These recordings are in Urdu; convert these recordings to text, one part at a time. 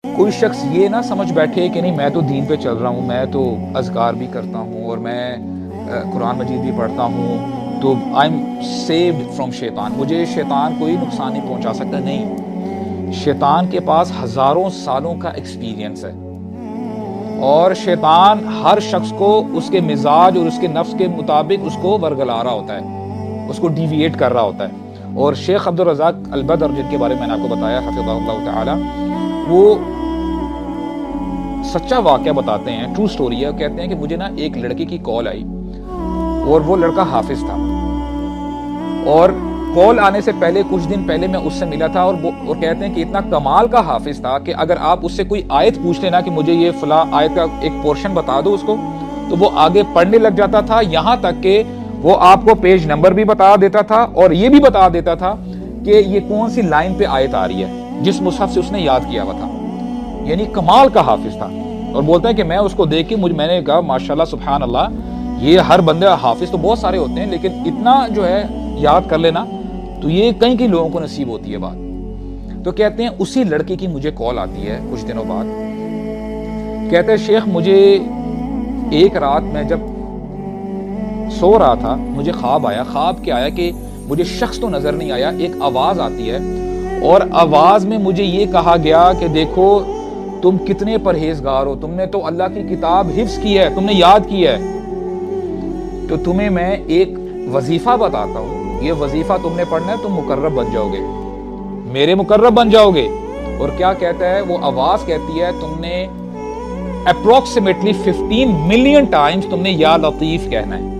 کوئی شخص یہ نہ سمجھ بیٹھے کہ نہیں میں تو دین پہ چل رہا ہوں، میں تو اذکار بھی کرتا ہوں اور میں قرآن مجید بھی پڑھتا ہوں تو آئی ایم سیوڈ فرام شیطان، مجھے شیطان کوئی نقصان نہیں پہنچا سکتا۔ نہیں، شیطان کے پاس ہزاروں سالوں کا ایکسپیرینس ہے اور شیطان ہر شخص کو اس کے مزاج اور اس کے نفس کے مطابق اس کو ورگلا رہا ہوتا ہے، اس کو ڈیویٹ کر رہا ہوتا ہے۔ اور شیخ عبدالرزاق البدر جن کے بارے میں نے آپ کو بتایا حفظہ اللہ تعالی، وہ سچا واقعہ بتاتے ہیں، ٹرو سٹوری ہے۔ کہتے ہیں کہ مجھے نا ایک لڑکے کی کال آئی اور وہ لڑکا حافظ تھا، اور کال آنے سے پہلے کچھ دن پہلے میں اس سے ملا تھا، اور کہتے ہیں کہ اتنا کمال کا حافظ تھا کہ اگر آپ اس سے کوئی آیت پوچھ لینا کہ مجھے یہ فلاں آیت کا ایک پورشن بتا دو اس کو، تو وہ آگے پڑھنے لگ جاتا تھا، یہاں تک کہ وہ آپ کو پیج نمبر بھی بتا دیتا تھا اور یہ بھی بتا دیتا تھا کہ یہ کون سی لائن پہ آیت آ رہی ہے جس مصحف سے اس نے یاد کیا ہوا تھا۔ یعنی کمال کا حافظ تھا۔ اور بولتا ہے کہ میں اس کو دیکھ کے میں نے کہا ماشاءاللہ سبحان اللہ، یہ ہر بندہ حافظ تو بہت سارے ہوتے ہیں لیکن اتنا جو ہے یاد کر لینا تو یہ کئی لوگوں کو نصیب ہوتی ہے بات۔ تو کہتے ہیں اسی لڑکے کی مجھے کال آتی ہے کچھ دنوں بعد، کہتے ہیں شیخ مجھے ایک رات میں جب سو رہا تھا مجھے خواب آیا۔ خواب کیا آیا کہ مجھے شخص تو نظر نہیں آیا، ایک آواز آتی ہے اور آواز میں مجھے یہ کہا گیا کہ دیکھو تم کتنے پرہیزگار ہو، تم نے تو اللہ کی کتاب حفظ کی ہے، تم نے یاد کی ہے، تو تمہیں میں ایک وظیفہ بتاتا ہوں، یہ وظیفہ تم نے پڑھنا ہے، تم مقرب بن جاؤ گے، میرے مقرب بن جاؤ گے۔ اور کیا کہتا ہے وہ آواز؟ کہتی ہے تم نے اپروکسیمیٹلی 15 ملین ٹائمز تم نے یا لطیف کہنا ہے۔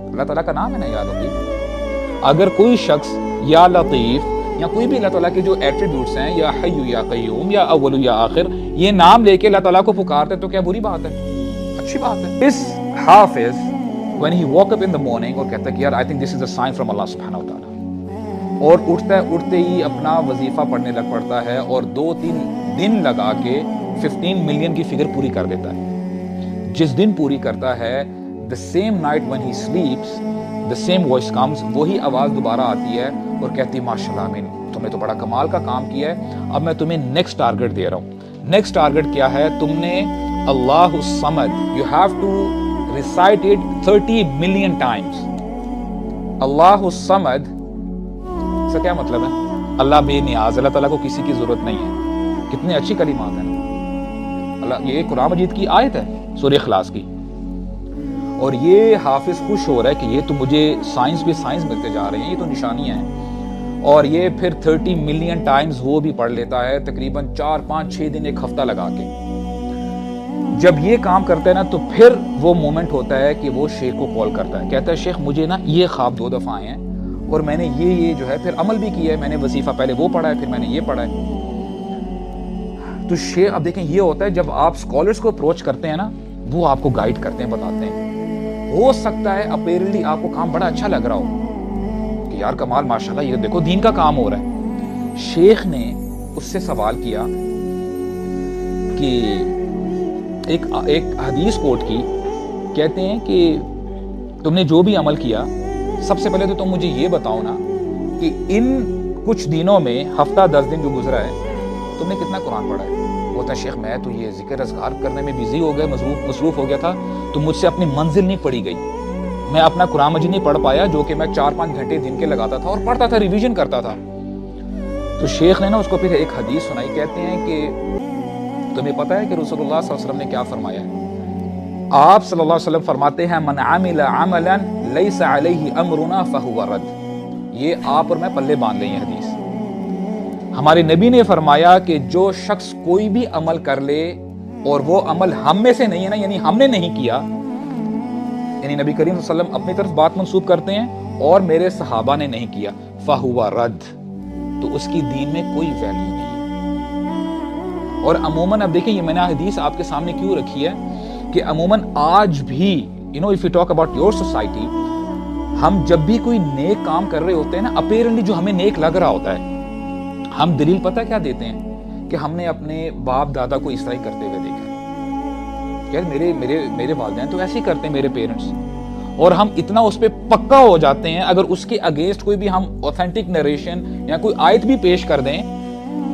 اللہ تعالیٰ کا نام ہے نا یا لطیف۔ اگر کوئی شخص یا لطیف یا کوئی بھی اللہ تعالیٰ کے جو ایٹریبیوٹس ہیں، یا حی یا قیوم یا اول یا آخر، یہ نام لے کے اللہ تعالیٰ کو پکارتے تو کیا بری بات ہے؟ اچھی بات ہے۔ اس حافظ when he woke up in the morning اور کہتا ہے کہ یار I think this is a sign from Allah سبحانہ وتعالی، اور اٹھتے ہی اپنا وظیفہ پڑھنے لگ پڑتا ہے اور 2-3 دن لگا کے 15 ملین کی فگر پوری کر دیتا ہے۔ جس دن پوری کرتا ہے the same night when he sleeps the same voice comes، وہی آواز دوبارہ آتی ہے اور کہتی ماشاءاللہ امین، تم نے تو بڑا کمال کا کام کیا ہے، اب میں تمہیں نیکسٹ ٹارگٹ دے رہا ہوں۔ نیکسٹ ٹارگٹ کیا ہے؟ تم نے اللہ الصمد، you have to recite it 30 million times۔ اللہ الصمد سے کیا مطلب ہے؟ اللہ بے نیاز، اللہ تعالیٰ کو کسی کی ضرورت نہیں ہے۔ کتنے اچھی کلمات ہیں اللہ، یہ قرآن مجید کی آیت ہے سورہ اخلاص کی، اور یہ حافظ خوش ہو رہا ہے کہ یہ تو مجھے سائنس بھی سائنس ملتے جا رہے ہیں، یہ تو نشانیاں ہیں۔ اور یہ پھر 30 ملین ٹائمز وہ بھی پڑھ لیتا ہے، تقریباً 4-5-6 دن، ایک ہفتہ لگا کے۔ جب یہ کام کرتا ہے نا تو پھر وہ مومنٹ ہوتا ہے کہ وہ شیخ کو کال کرتا ہے، کہتا ہے شیخ مجھے نا یہ خواب 2 دفعہ آئے ہیں اور میں نے یہ جو ہے پھر عمل بھی کیا ہے، میں نے وظیفہ پہلے وہ پڑھا ہے، پھر میں نے یہ پڑھا ہے۔ تو شیخ اب دیکھیں یہ ہوتا ہے جب آپ سکولرز کو اپروچ کرتے ہیں نا، وہ آپ کو گائیڈ کرتے ہیں، بتاتے ہیں۔ ہو سکتا ہے اپیرنٹلی آپ کو کام بڑا اچھا لگ رہا ہو کہ یار کمال ماشاءاللہ یہ دیکھو دین کا کام ہو رہا ہے۔ شیخ نے اس سے سوال کیا کہ ایک حدیث کوٹ کی، کہتے ہیں کہ تم نے جو بھی عمل کیا سب سے پہلے تو تم مجھے یہ بتاؤ نا کہ ان کچھ دنوں میں، ہفتہ 10 دن جو گزرا ہے، تم نے کتنا قرآن پڑھا ہے؟ وہ تھا شیخ میں تو یہ ذکر اذکار کرنے میں بزی ہو گیا، مصروف ہو گیا تھا، تو مجھ سے اپنی منزل نہیں پڑھی گئی، میں اپنا قرآن مجید نہیں پڑھ پایا جو کہ میں 4-5 گھنٹے دن کے لگاتا تھا اور پڑھتا تھا، ریویژن کرتا تھا۔ تو شیخ نے نا اس کو پھر ایک حدیث سنائی، کہتے ہیں کہ تمہیں پتہ ہے کہ رسول اللہ صلی اللہ علیہ وسلم نے کیا فرمایا ہے؟ آپ صلی اللہ علیہ وسلم فرماتے ہیں من عمل عملا لیس علیہ امرنا فہو رد۔ یہ آپ اور میں پلے باندھ لیں یہ حدیث۔ ہمارے نبی نے فرمایا کہ جو شخص کوئی بھی عمل کر لے اور وہ عمل ہم میں سے نہیں ہے نا، یعنی ہم نے نہیں کیا، یعنی نبی کریم صلی اللہ علیہ وسلم اپنی طرف بات منسوب کرتے ہیں اور میرے صحابہ نے نہیں کیا، فہو رد، تو اس کی دین میں کوئی ویلیو نہیں ہے۔ اور عموماً اب دیکھیں یہ میں نے حدیث آپ کے سامنے کیوں رکھی ہے کہ عموماً آج بھی if you talk about your society، ہم جب بھی کوئی نیک کام کر رہے ہوتے ہیں نا، اپیرنٹلی جو ہمیں نیک لگ رہا ہوتا ہے، ہم دلیل پتہ کیا دیتے ہیں کہ ہم نے اپنے باپ دادا کو اس طرح ہی کرتے ہوئے دیکھا ہے، کہ میرے والدین تو ایسے ہی کرتے ہیں، میرے پیرنٹس، اور ہم اتنا اس پہ پکا ہو جاتے ہیں، اگر اس کے اگینسٹ کوئی بھی ہم اوتھینٹک نریشن یا کوئی آیت بھی پیش کر دیں